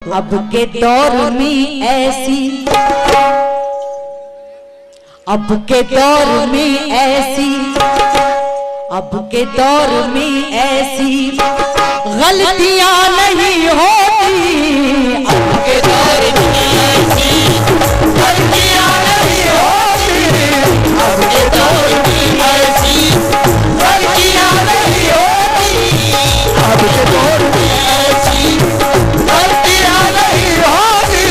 अब के दौर में ऐसी, अब के दौर में ऐसी, अब के दौर में ऐसी गलतियां नहीं होती। अब के दौर में ऐसी गलतियां नहीं होती। अब के दौर में ऐसी गलतियां नहीं होती। अब के दौर में ऐसी गलतियां नहीं होती।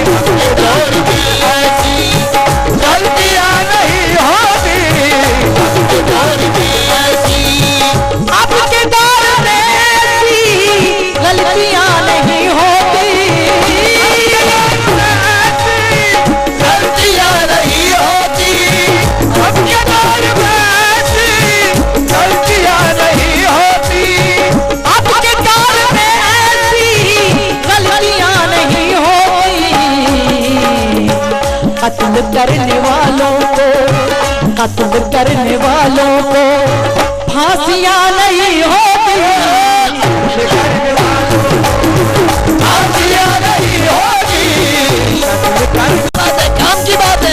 अब के दौर में ऐसी गलतियां नहीं होती। अब के दौर में ऐसी, अब के दौर में ऐसी गलतियां नहीं होती। गलतियां नहीं होती। अब के दौर में ऐसी गलतियां नहीं होती। अब के दौर में ऐसी गलतियां नहीं होती। कत्ल करने वालों को, कत्ल करने वालों को फांसियां नहीं होती। फांसियां नहीं होती। काम की बात है।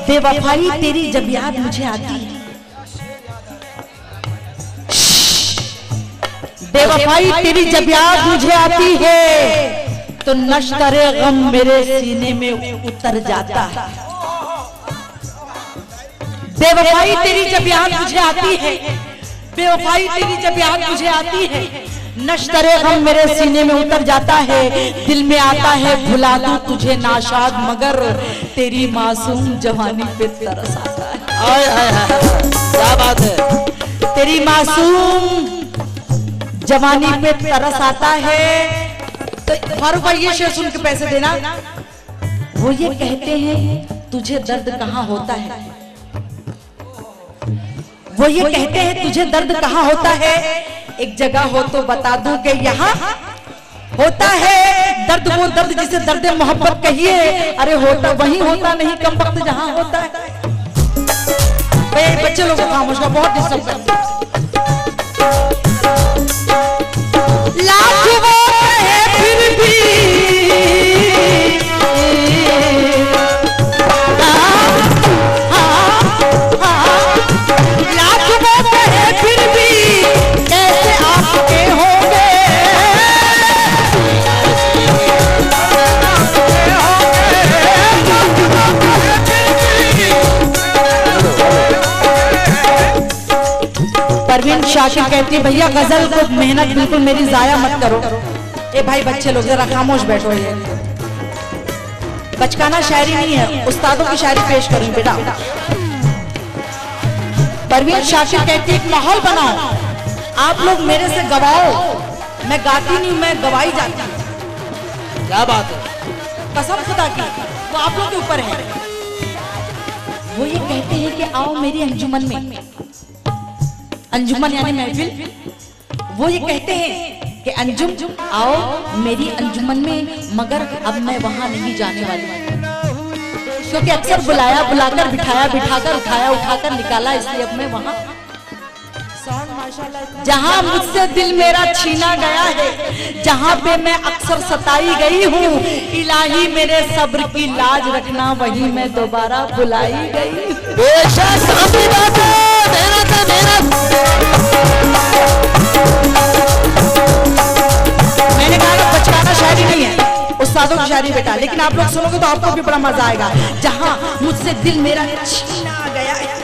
बेवफाई तेरी जब याद मुझे आती है, बेवफाई तेरी जब याद मुझे आती है तो नश्तरे गम मेरे सीने में उतर जाता है। बेवफाई तेरी जब याद मुझे आती है, बेवफाई तेरी जब याद मुझे आती है, नश्तरे गम मेरे सीने में उतर जाता है। दिल में आता है भुला दूं तुझे नाशाद, मगर तेरी मासूम जवानी पे तरस आता है। आय हाय हाय, क्या बात है। तेरी मासूम जवानी पे तरस आता है। तो फारूक भाई ये शेर सुन के पैसे देना। वो ये कहते हैं तुझे दर्द कहाँ होता है, वो ये कहते हैं तुझे दर्द कहाँ होता है। एक जगह हो तो बता दूं कि यहाँ होता है दर्द, वो दर्द जिसे दर्द मोहब्बत कहिए। अरे होता वही होता नहीं कम वक्त जहाँ होता है। बच्चे लोग खामोश का बहुत डिस्टर्ब करते हैं। लाख वो है फिर भी लाख वो है फिर भी कैसे आपके होंगे। परवीन शाकिर कहती है भैया गजल को मेहनत बिल्कुल मेरी जाया मत करो। ए भाई बच्चे लोग जरा खामोश बैठो। ये बचकाना शायरी नहीं है, उस्तादों की शायरी पेश करूं बेटा। परवीन शाकिर कहती है माहौल बनाओ, आप लोग मेरे से गवाओ। मैं गाती नहीं, मैं गवाई जाती हूँ। क्या बात है, कसम खुदा की, वो आप लोग के ऊपर है। वो ये कहते हैं कि आओ मेरी अंजुमन में, अंजुमन यानी महफिल। वो ये कहते हैं कि अंजुम आओ मेरी अंजुमन में, मगर अब मैं वहां नहीं जाने वाली, क्योंकि अक्सर बुलाया बुलाकर, बिठाया बिठाकर, उठाया उठाकर निकाला, इसलिए अब मैं वहां। जहां मुझसे दिल मेरा छीना गया है, जहां पे मैं अक्सर सताई गई हूँ, इलाही मेरे सब्र की लाज रखना, वहीं मैं दोबारा बुलाई गई। बेशक अपनी बात है, मेहनत है मेहनत। मैंने कहा बचकाना शायरी नहीं है, उस्तादों की शायरी बेटा, लेकिन आप लोग सुनोगे तो आपको भी बड़ा मजा आएगा। जहां मुझसे दिल मेरा छीना गया है,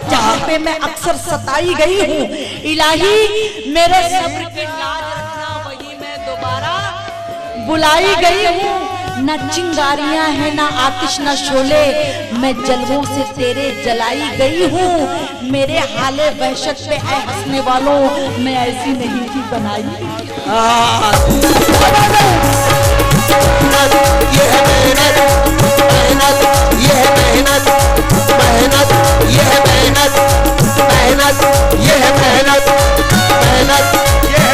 जहां पे मैं अक्सर सताई गई हूँ, इलाही मेरे सब्र की लाज रखना, वही मैं दोबारा बुलाई गई हूँ। न चिंगारियां हैं, न आतिश, न शोले, मैं जलवों से तेरे जलाई गई हूँ। मेरे हाले वहशत पे ऐ हंसने वालों, मैं ऐसी नहीं थी बनाई। ये है मेहनत, मेहनत, ये है मेहनत, मेहनत, ये है मेहनत, मेहनत, ये है मेहनत, मेहनत, ये है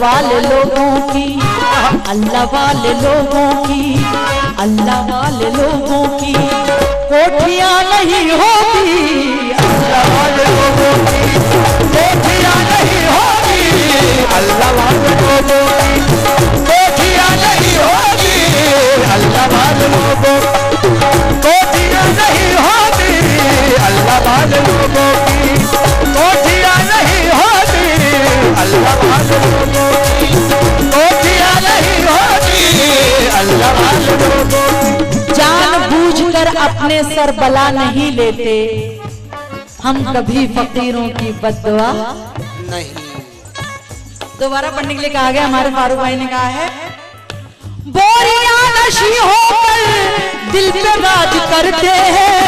वाले लोगों की, अल्लाह वाले लोगों की, अल्लाह वाले लोगों की कोठियां नहीं होती, अल्लाह वाले लोगों की कोठियां नहीं होती, अल्लाह वाले लोगों की कोठियां नहीं होती, अल्लाह वाले लोगों की कोठियां नहीं होती, अल्लाह वाले लोगों की कोठियां नहीं होती, अल्लाह वाले लोगों की कोठियां नहीं होती, अल्लाह वाले लोगों की। जानबूझकर अपने सर बला नहीं लेते हम, कभी फकीरों की बद्दुआ नहीं। दोबारा पढ़ने के लिए कहा गया, हमारे फारूक भाई ने कहा है, बोरियां नशी होकर दिल पे राज करते हैं,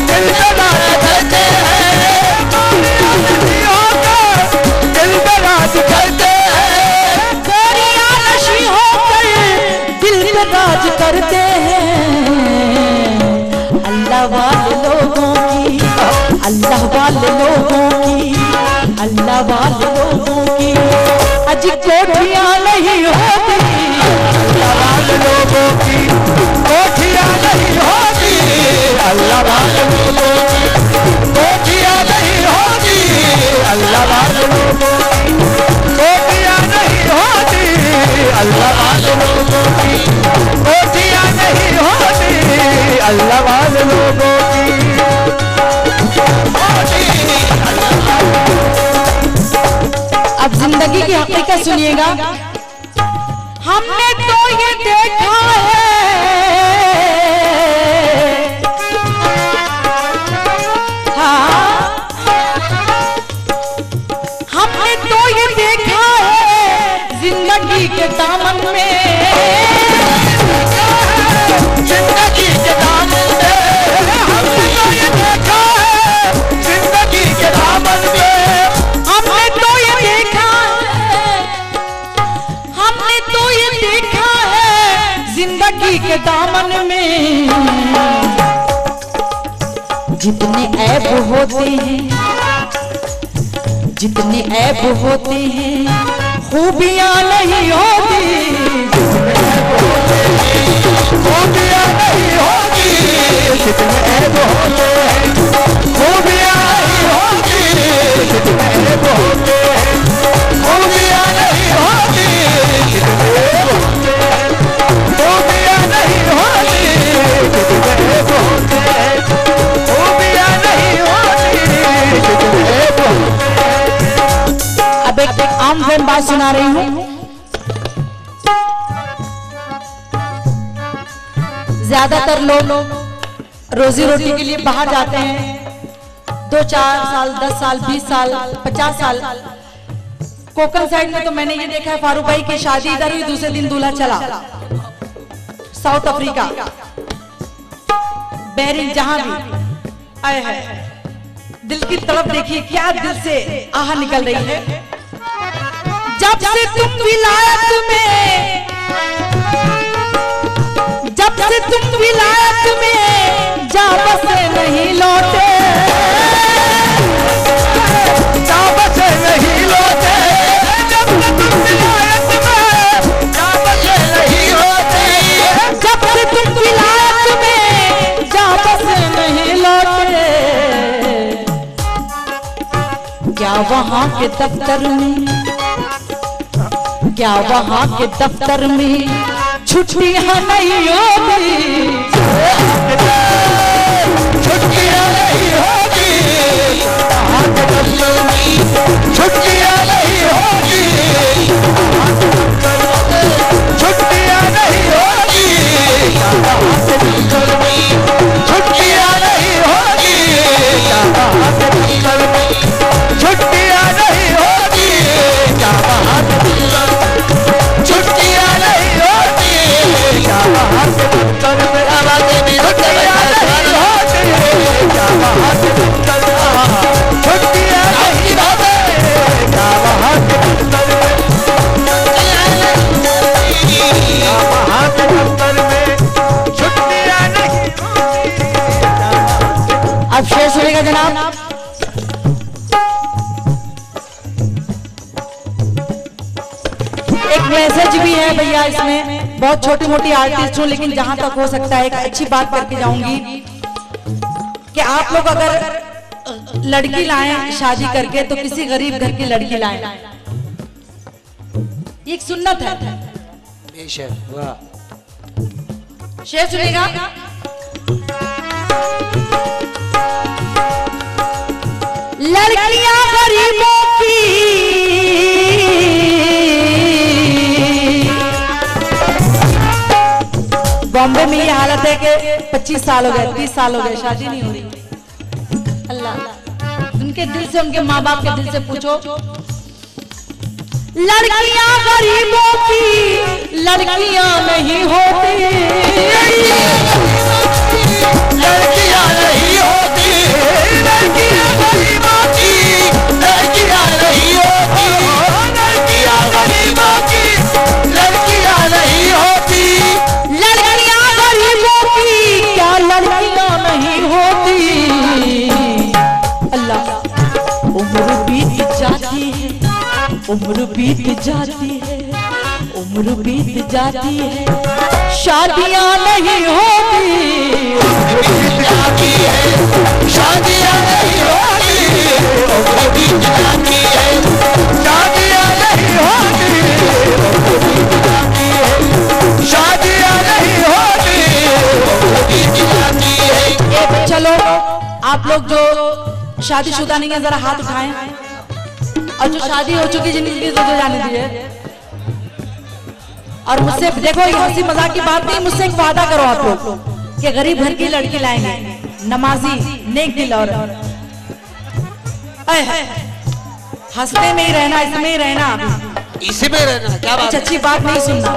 दिल पे राज करते हैं, दिल पे राज करते हैं, बोरियां नशी होकर दिल पे राज करते हैं। अल्लाह वाले लोगों की, अल्लाह वाले लोगों की, अल्लाह वाले लोगों की अज कोठियां नहीं होती, अल्लाह वाले लोगों की कोठियां नहीं होती, अल्लाह वाले लोगों की कोठियां नहीं होती, अल्लाह वाले लोगों की कोठियां नहीं होती, अल्लाह वाले लोगों की कोठियां नहीं होती, अल्लाह वाले लोगों की। अब जिंदगी की हकीकत सुनिएगा, हमने तो ये देखा है, हाँ हमने तो ये देखा है जिंदगी के दामन में, जिंदगी के दामन में हमने तो ये देखा है, जिंदगी के दामन में हमने तो ये देखा है, हमने तो ये देखा है जिंदगी के दामन में, जितने ऐब होते हैं, जितने ऐब होते हैं खूबियां नहीं होती, खूबियां नहीं होती, जितने ऐब होते हैं खूबियां नहीं होती, जितने ऐब होते हैं खूबियां नहीं होती, जितने ऐब होते हैं खूबियां नहीं होती, जितने ऐब होते हैं खूबियां नहीं होती, जितने ऐब होते हैं। अब एक आम फैन बात सुना रही हूँ, ज्यादातर लोग रोजी रोटी के लिए बाहर जाते हैं, 2-4 साल 10 साल 20 साल 50 साल। कोकण साइड में तो मैंने ये देखा है फारूक भाई की शादी इधर हुई, दूसरे दिन दूल्हा चला साउथ अफ्रीका, बहरीन, जहां भी आए हैं। दिल की तड़प देखिए, क्या दिल से आह निकल रही है। जब से तुम विलायत में, जब से तुम विलायत में जा बसे नहीं लौटे, जा बसे नहीं लौटे, जब से तुम विलायत में जा बसे नहीं लौटे, जब से तुम विलायत में जा बसे नहीं लौटे। क्या वहां के दफ्तर में, क्या वहां के दफ्तर में छुट्टियां नहीं होती, छुट्टियां नहीं होती, छुट्टियां नहीं होती, छुट्टियां नहीं होती, छुट्टियां नहीं होती, छुट्टियां नहीं होती, क्या बात, छुट्टियां नहीं होती, क्या बात, आवाज़ें भी छुट्टियां नहीं होती, क्या बात, छुट्टियां नहीं होती, क्या बात, छुट्टियां नहीं होती। अब शेर सुनेगा जनाब। एक मैसेज भी है भैया इसमें। बहुत छोटी मोटी आर्टिस्ट हूँ, लेकिन जहां तक हो सकता है एक अच्छी बात करके जाऊंगी कि आप लोग अगर लड़की लाएं शादी करके तो किसी गरीब घर की लड़की लाएं। ये एक सुन्नत है। शेर सुनेगा। लड़कियां गरीबों की बॉम्बे में ये हालत है कि 25 साल हो गए, 30 साल हो गए, शादी नहीं हो रही। अल्लाह, उनके दिल से, उनके माँ बाप के दिल से पूछो। लड़कियां गरीबों की लड़कियां नहीं होती, लड़कियां नहीं होती, लड़कियां गरीबों की लड़कियां नहीं होती, लड़कियां गरीबों की लड़कियां नहीं होती, लड़कियां गरीबों की क्या लड़कियां नहीं होती। अल्लाह, उम्र बीत जाती है, उम्र बीत जाती है, उम्र बीत जाती है, शादियां नहीं होती, बीत जाती है, शादियां नहीं होती, उम्र बीत जाती है, शादियां नहीं होती, उम्र बीत जाती है, शादियां नहीं होती, उम्र बीत जाती है। चलो आप लोग जो शादीशुदा नहीं है जरा हाथ उठाएं, और जो शादी हो चुकी जिंदगी तो जाने दीजिए। और मुझसे देखो, ये हंसी मजाक की बात नहीं, मुझसे एक वादा करो आप लोग कि गरीब घर की लड़की लाएंगे, नमाजी, नेक दिल। और हंसते में ही रहना, इसमें ही रहना, इसी में रहना। क्या बात? अच्छी बात नहीं सुनना।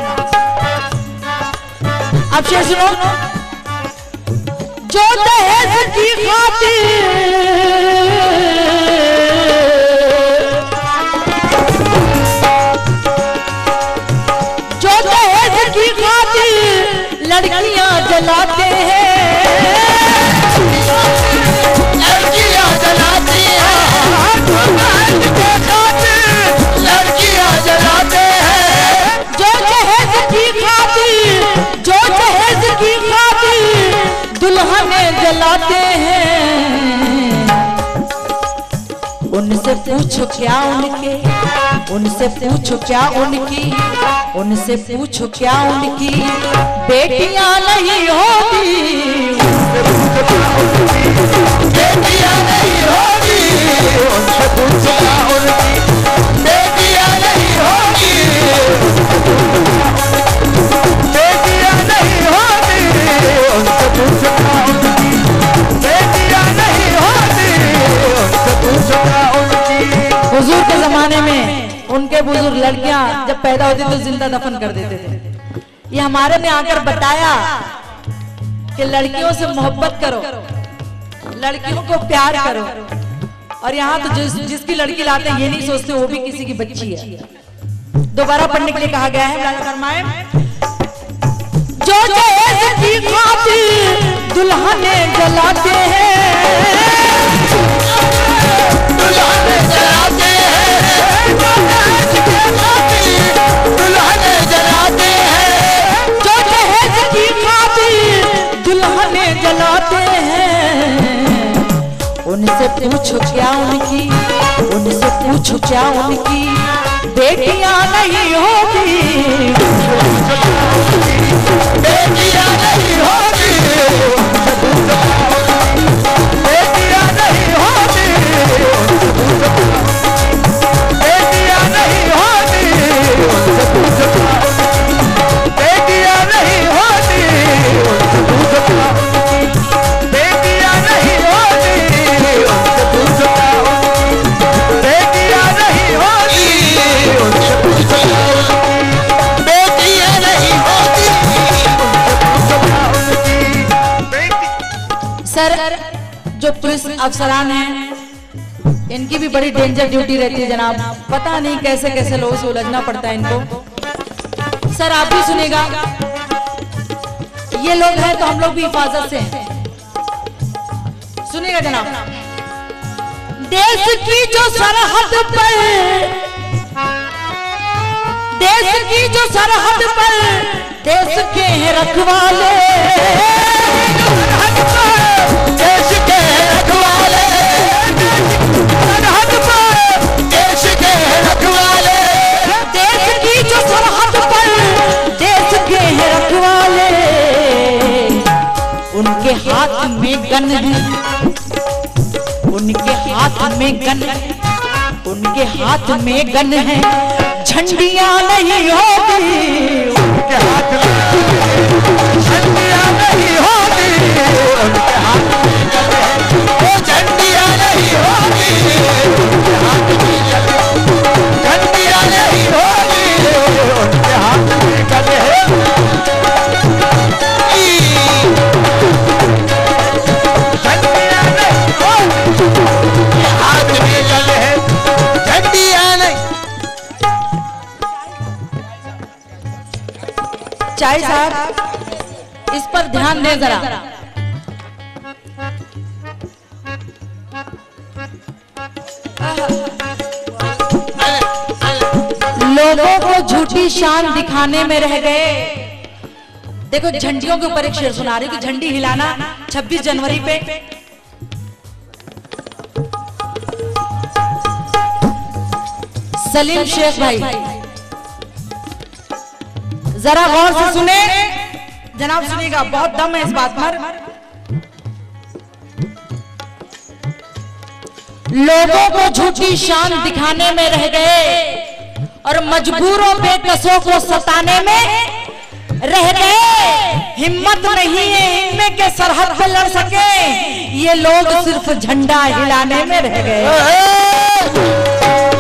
अब शेर सुनो। जो दहेज की खातिर लड़कियां जलाते हैं, लड़कियां जलाती हैं, लड़कियां जलाते हैं, जो दहेज की खातिर, जो दहेज की खातिर दुल्हने जलाते हैं। उनसे पूछो क्या उनके, उनसे पूछो क्या उनकी, उनसे पूछो क्या उनकी बेटियां नहीं होती, बेटियां नहीं होती, उनसे पूछो क्या उनकी बेटियां नहीं होती, बेटियां नहीं होती, उनसे पूछो क्या उनकी बेटियां नहीं होती, उनसे पूछो क्या उनकी। हुजूर के जमाने में उनके बुजुर्ग लड़कियां जब पैदा होती तो जिंदा दफन कर देते थे। ये हमारे ने आकर बताया कि लड़कियों से मोहब्बत करो, लड़कियों को प्यार करो। और यहाँ तो जिसकी लड़की लाते हैं ये नहीं सोचते वो भी किसी की बच्ची है। दोबारा पढ़ने के लिए कहा गया है, फरमाए जो दहेज की खातिर दुल्हने जलाते हैं, दुल्हने जलाते हैं, दुल्हने जलाते हैं, जो दहेज की खातिर दुल्हने जलाते हैं। उनसे पूछो क्या उनकी, उनसे पूछो क्या उनकी बेटियां नहीं होती, बेटियां नहीं होती, बेटियां नहीं होती, बेटियां नहीं होती, उनसे पूछो क्या उनकी बेटियां नहीं होती, उनसे पूछो क्या उनकी बेटियां नहीं होती, उनसे पूछो क्या उनकी बेटियां नहीं होती, उनसे पूछो क्या उनकी बेटियां नहीं होती, उनसे पूछो क्या उनकी बेटी। सर जो पुलिस अफसरान हैं इनकी भी बड़ी डेंजर ड्यूटी रहती है जनाब। पता नहीं कैसे कैसे लोगों से उलझना पड़ता है इनको। सर आप भी सुनेगा, ये लोग हैं तो हम लोग भी हिफाजत से हैं। सुनेगा जनाब। देश की जो सरहद पर, देश की जो सरहद पर देश के हैं रखवाले, देश के रखवाले, सरहद पर देश के रखवाले, देश की जो सरहद पर देश के हैं रखवाले, उनके हाथ में गन है, उनके हाथ में गन, उनके हाथ में गन है, झंडियां नहीं होगी उनके हाथ में, झंडियां नहीं होगी उनके हाथ में गन है, वो झंडियां नहीं होगी उनके हाथ में गन है, झंडियां नहीं होगी उनके हाथ में गन है, झंडियां नहीं होगी उनके हाथ में गन है, झंडियां नहीं। चाय साहब इस पर ध्यान दें जरा। लोगों को झूठी शान दिखाने में रह गए। देखो झंडियों के ऊपर एक शेर सुना रही कि झंडी हिलाना 26 जनवरी पे। सलीम शेख भाई जरा गौर से सुने जनाब, सुनिएगा, बहुत दम है इस बात पर। लोगों को झूठी शान दिखाने में रह गए और मजबूरों बेकसों को सताने में रह गए। हिम्मत नहीं है इनमें के सरहद पे लड़ सके, ये लोग सिर्फ झंडा हिलाने में रह गए।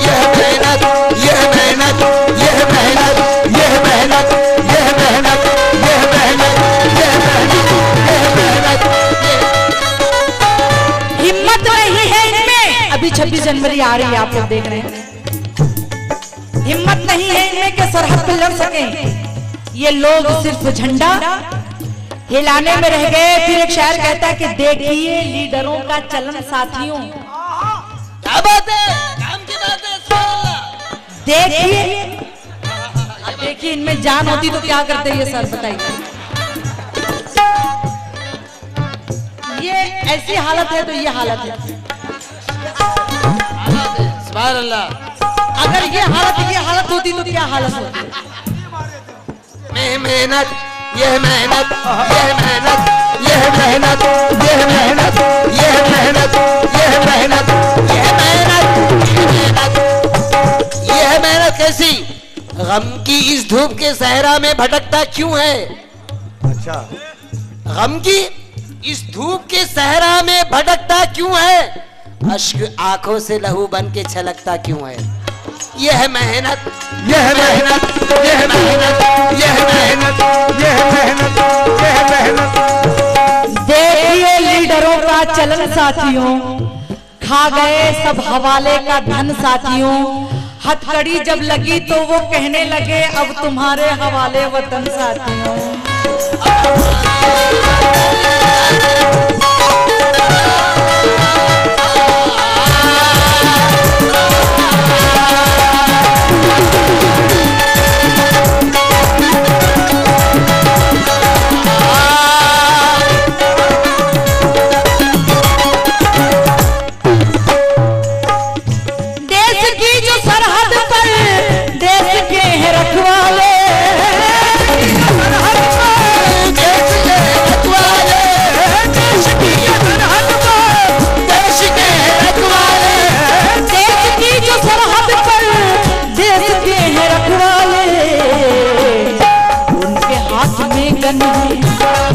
यह मेहनत, यह मेहनत, यह मेहनत, यह मेहनत, यह मेहनत, यह मेहनत, यह मेहनत, यह मेहनत, हिम्मत नहीं है इनमें। अभी 26 जनवरी आ रही है, आप लोग देख रहे हैं। हिम्मत नहीं है इनमें के सरहद पे लड़ सके, ये लोग सिर्फ झंडा हिलाने में रह गए। फिर एक शायर कहता है कि देखिए लीडरों का चलन साथियों, क्या बात है, काम की बात है। देखिए, अब देखिए इनमें जान होती तो क्या करते ये सर बताइए। ये ऐसी हालत है तो ये हालत है। सुभान अल्लाह। अगर ये हालत होती तो क्या हालत होती। मेहनत, यह मेहनत, यह मेहनत, यह मेहनत, यह मेहनत, यह मेहनत, यह मेहनत, यह मेहनत, यह मेहनत कैसी? गम की इस धूप के सहरा में भटकता क्यों है? अच्छा, गम की इस धूप के सहरा में भटकता क्यों है? अश्क आंखों से लहू बन के छलकता क्यों है? यह मेहनत, यह मेहनत, यह मेहनत, यह मेहनत, यह मेहनत, यह मेहनत। देखिए लीडरों का चलन साथियों, खा गए सब हवाले का धन साथियों। हथकड़ी जब लगी तो वो कहने लगे अब तुम्हारे हवाले वतन साथियों।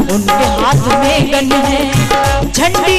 उनके हाथ में गन है, झंडी